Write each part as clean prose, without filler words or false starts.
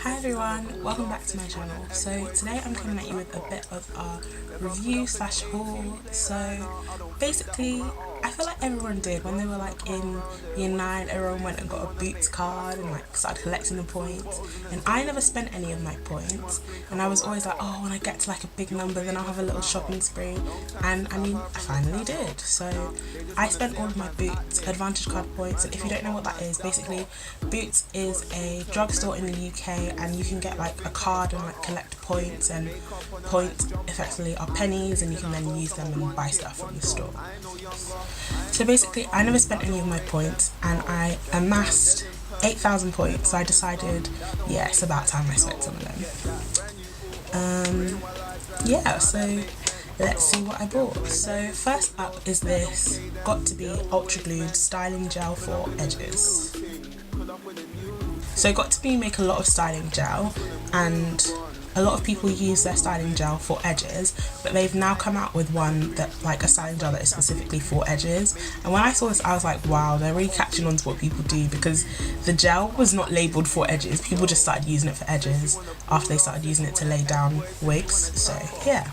Hi everyone, welcome back to my channel. So today I'm coming at you with a bit of a review slash haul. So basically, I feel like everyone did when they were like in year 9, everyone went and got a Boots card and like started collecting the points, and I never spent any of my points, and I was always like, oh, when I get to like a big number then I'll have a little shopping spree, and I mean I finally did. So I spent all of my Boots Advantage card points, and if you don't know what that is, basically Boots is a drugstore in the UK and you can get like a card and like collect points, and points effectively are pennies and you can then use them and buy stuff from the store. So basically I never spent any of my points and I amassed 8,000 points, so I decided, yeah, it's about time I spent some of them. Yeah, so let's see what I bought. So first up is this Got2b Ultra Glued Styling Gel for Edges. So Got2b make a lot of styling gel, and a lot of people use their styling gel for edges, but they've now come out with one that, like a styling gel that is specifically for edges. And when I saw this I was like, wow, they're really catching on to what people do, because the gel was not labelled for edges. People just started using it for edges after they started using it to lay down wigs. So yeah,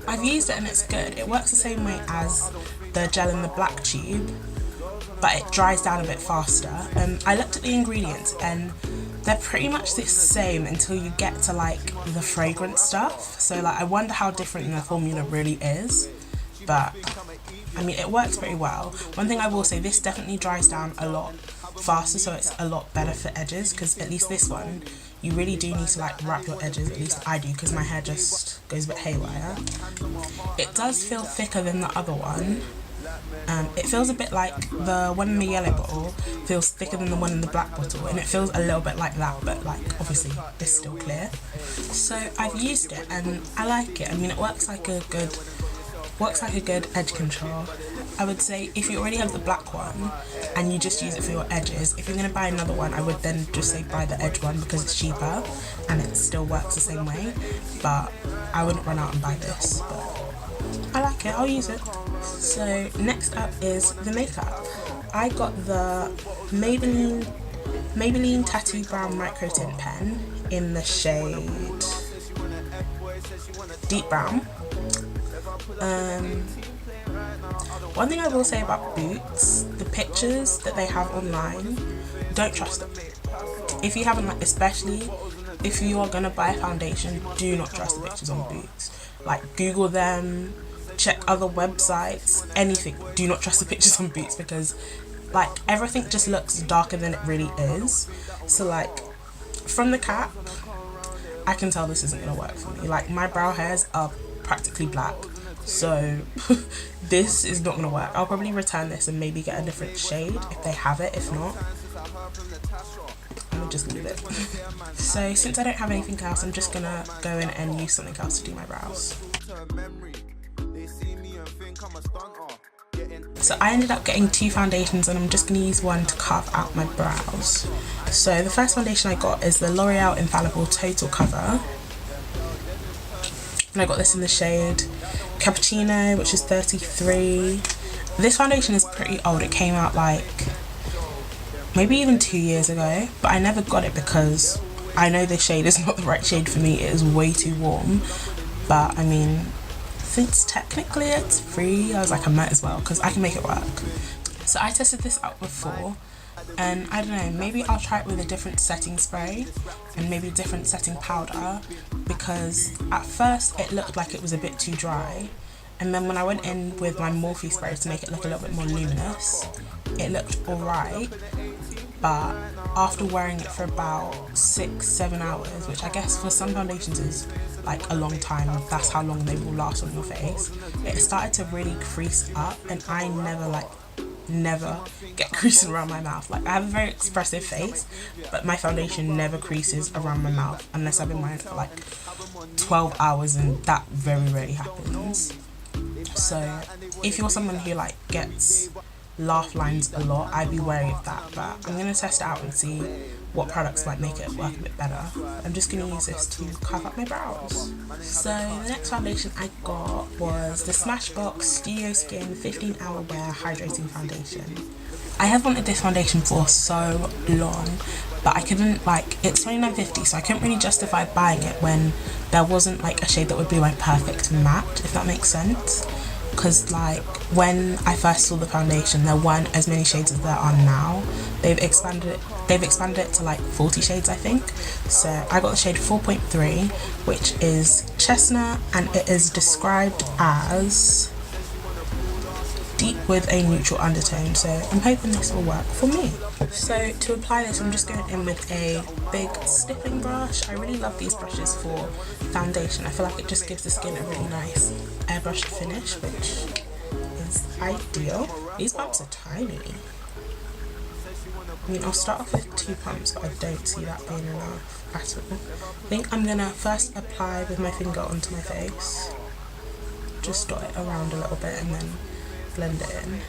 I've used it and it's good. It works the same way as the gel in the black tube, but it dries down a bit faster. I looked at the ingredients and they're pretty much the same until you get to like the fragrance stuff. So like I wonder how different the formula really is, but I mean it works pretty well. One thing I will say, this definitely dries down a lot faster, so it's a lot better for edges, because at least this one you really do need to like wrap your edges, at least I do, because my hair just goes a bit haywire. It does feel thicker than the other one. It feels a bit like the one in the yellow bottle feels thicker than the one in the black bottle, and it feels a little bit like that, but like obviously it's still clear. So I've used it and I like it. I mean, it works like a good edge control. I would say if you already have the black one and you just use it for your edges, if you're going to buy another one, I would then just say buy the edge one because it's cheaper and it still works the same way. But I wouldn't run out and buy this, but I like it, I'll use it. So next up is the makeup. I got the Maybelline Tattoo Brown Micro Tint Pen in the shade Deep Brown. One thing I will say about Boots, the pictures that they have online, don't trust them. If you haven't, like, especially if you are gonna buy a foundation, do not trust the pictures on Boots. Like, Google them, check other websites, anything. Do not trust the pictures on Boots, because like everything just looks darker than it really is. So like from the cap I can tell this isn't gonna work for me. Like my brow hairs are practically black, so this is not gonna work. I'll probably return this and maybe get a different shade if they have it. If not, I'll just leave it. So since I don't have anything else, I'm just gonna go in and use something else to do my brows. So I ended up getting 2 foundations and I'm just going to use one to carve out my brows. So the first foundation I got is the L'Oreal Infallible Total Cover. And I got this in the shade Cappuccino, which is 33. This foundation is pretty old. It came out like maybe even 2 years ago, but I never got it because I know this shade is not the right shade for me. It is way too warm, but I mean, since technically it's free, I was like, I might as well, because I can make it work. So I tested this out before, and I don't know, maybe I'll try it with a different setting spray and maybe a different setting powder, because at first it looked like it was a bit too dry, and then when I went in with my Morphe spray to make it look a little bit more luminous, it looked alright. But after wearing it for about 6-7 hours, which I guess for some foundations is like a long time, that's how long they will last on your face, it started to really crease up, and I never get creasing around my mouth. Like I have a very expressive face, but my foundation never creases around my mouth unless I've been wearing it for like 12 hours, and that very rarely happens. So if you're someone who like gets laugh lines a lot, I'd be wary of that, but I'm going to test it out and see what products might make it work a bit better. I'm just going to use this to carve up my brows. So the next foundation I got was the Smashbox Studio Skin 15 Hour Wear Hydrating Foundation. I have wanted this foundation for so long, but I couldn't, like, it's $29.50, so I couldn't really justify buying it when there wasn't like a shade that would be my perfect matte, if that makes sense. Because like when I first saw the foundation, there weren't as many shades as there are now. They've expanded it to like 40 shades, I think. So I got the shade 4.3, which is chestnut, and it is described as deep with a neutral undertone, so I'm hoping this will work for me. So to apply this, I'm just going in with a big stippling brush. I really love these brushes for foundation. I feel like it just gives the skin a really nice airbrushed finish, which is ideal. These pumps are tiny. I mean, I'll start off with 2 pumps, but I don't see that being enough at all. I think I'm gonna first apply with my finger onto my face, just dot it around a little bit and then blend it in.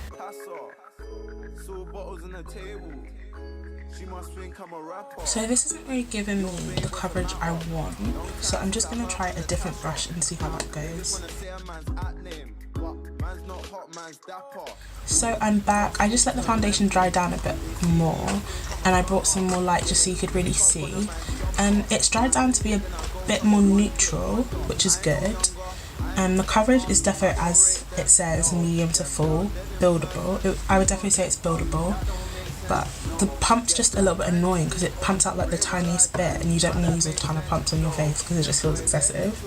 So this isn't really giving me the coverage I want, so I'm just going to try a different brush and see how that goes. So I'm back. I just let the foundation dry down a bit more, and I brought some more light just so you could really see. It's dried down to be a bit more neutral, which is good. The coverage is definitely, as it says, medium to full, buildable. I would definitely say it's buildable, but the pump's just a little bit annoying because it pumps out like the tiniest bit, and you don't want to use a ton of pumps on your face because it just feels excessive.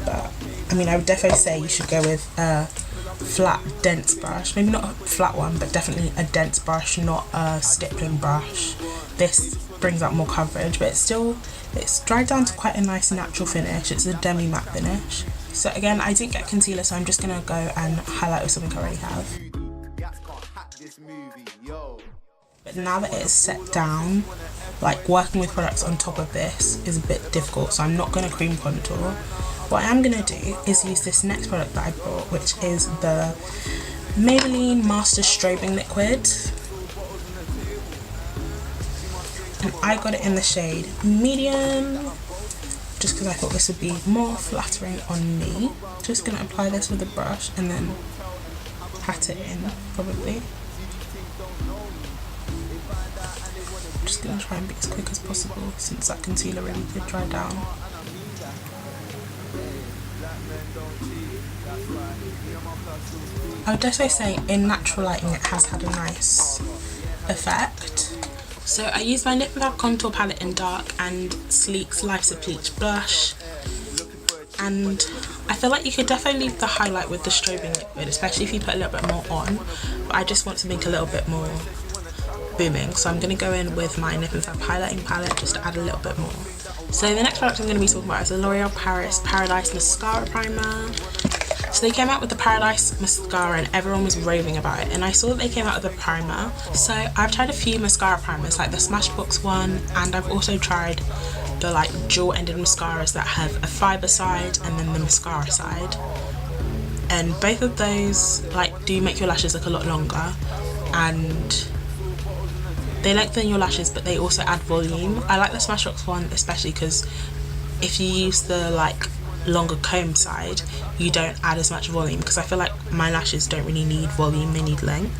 But I mean, I would definitely say you should go with a flat, dense brush. Maybe not a flat one, but definitely a dense brush, not a stippling brush. This brings out more coverage, but it's dried down to quite a nice natural finish. It's a demi matte finish. So again, I didn't get concealer, so I'm just gonna go and highlight with something I already have. But now that it's set down, like working with products on top of this is a bit difficult, so I'm not gonna cream contour. What I am gonna do is use this next product that I bought, which is the Maybelline Master Strobing Liquid. And I got it in the shade medium, just because I thought this would be more flattering on me. Just going to apply this with a brush and then pat it in, probably. Just going to try and be as quick as possible since that concealer really did dry down. I would definitely say in natural lighting it has had a nice effect. So I used my Nip and Fab contour palette in dark and Sleek's Life's a Peach blush, and I feel like you could definitely leave the highlight with the strobing liquid, especially if you put a little bit more on, but I just want to make a little bit more booming, so I'm going to go in with my Nip and Fab highlighting palette just to add a little bit more. So the next product I'm going to be talking about is the L'Oreal Paris Paradise Mascara Primer. So they came out with the Paradise mascara and everyone was raving about it, and I saw that they came out with a primer. So I've tried a few mascara primers, like the Smashbox one, and I've also tried the like dual ended mascaras that have a fibre side and then the mascara side, and both of those like do make your lashes look a lot longer, and they lengthen your lashes but they also add volume. I like the Smashbox one especially because if you use the like longer comb side, you don't add as much volume, because I feel like my lashes don't really need volume, they need length,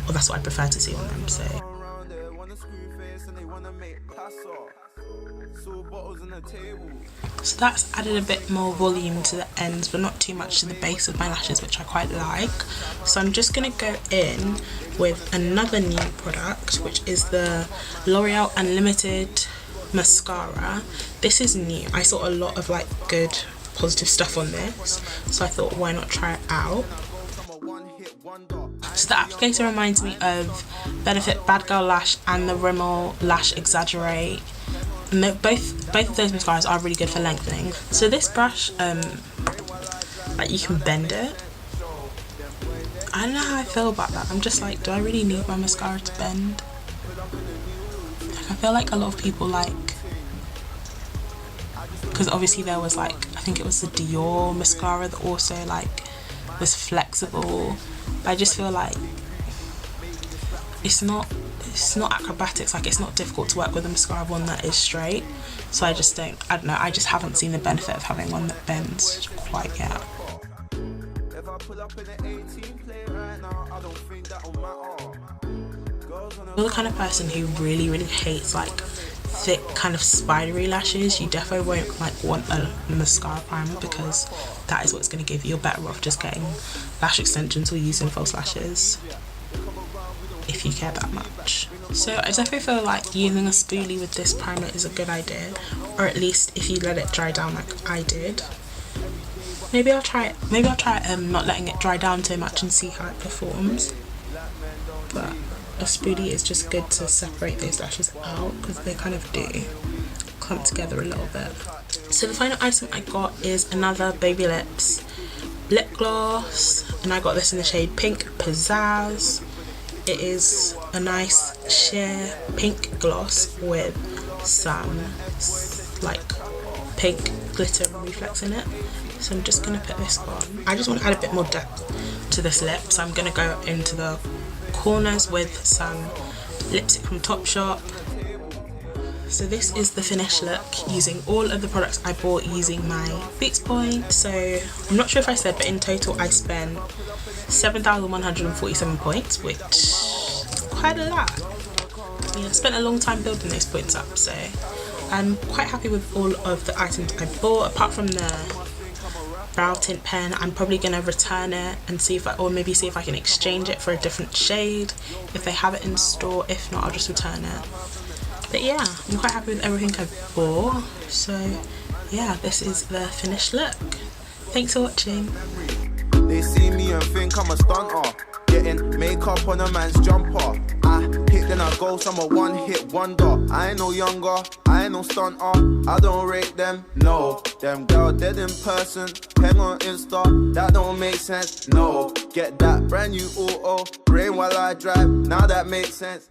or that's what I prefer to see on them. So that's added a bit more volume to the ends but not too much to the base of my lashes, which I quite like. So I'm just going to go in with another new product, which is the L'Oreal Unlimited mascara. This is new. I saw a lot of like good positive stuff on this, so I thought why not try it out. So the applicator reminds me of Benefit Bad Girl Lash and the Rimmel Lash Exaggerate, and both of those mascaras are really good for lengthening. So this brush, like you can bend it. I don't know how I feel about that. I'm just like, do I really need my mascara to bend? Like, I feel like a lot of people like, because obviously there was like, I think it was the Dior mascara that also like was flexible, but I just feel like it's not acrobatics, like it's not difficult to work with a mascara one that is straight, so I don't know, I just haven't seen the benefit of having one that bends quite yet. you're the kind of person who really hates like thick kind of spidery lashes, you definitely won't like want a mascara primer, because that is what's going to give you. You're better off just getting lash extensions or using false lashes if you care that much. So I definitely feel like using a spoolie with this primer is a good idea, or at least if you let it dry down like I did. Maybe I'll try not letting it dry down too much and see how it performs. But a spoolie is just good to separate those lashes out, because they kind of do clump together a little bit. So the final item I got is another Baby Lips lip gloss, and I got this in the shade Pink Pizzazz. It is a nice sheer pink gloss with some like pink glitter reflex in it. So I'm just going to put this on. I just want to add a bit more depth to this lip, so I'm going to go into the corners with some lipstick from Topshop. So this is the finished look using all of the products I bought using my Boots point. So I'm not sure if I said, but in total I spent 7,147 points, which is quite a lot. I spent a long time building those points up, so I'm quite happy with all of the items I bought. Apart from the brow tint pen, I'm probably going to return it and see if I can exchange it for a different shade if they have it in store. If not, I'll just return it. But yeah, I'm quite happy with everything I bought. So yeah, this is the finished look. Thanks for watching. They see me and think I'm a stunter, getting makeup on a man's jumper. I hit then I go, I'm a one-hit wonder. I ain't no younger, I ain't no stunter. I don't rate them, no. Them girl dead in person, hang on Insta, that don't make sense, no. Get that brand new auto, brain while I drive, now that makes sense.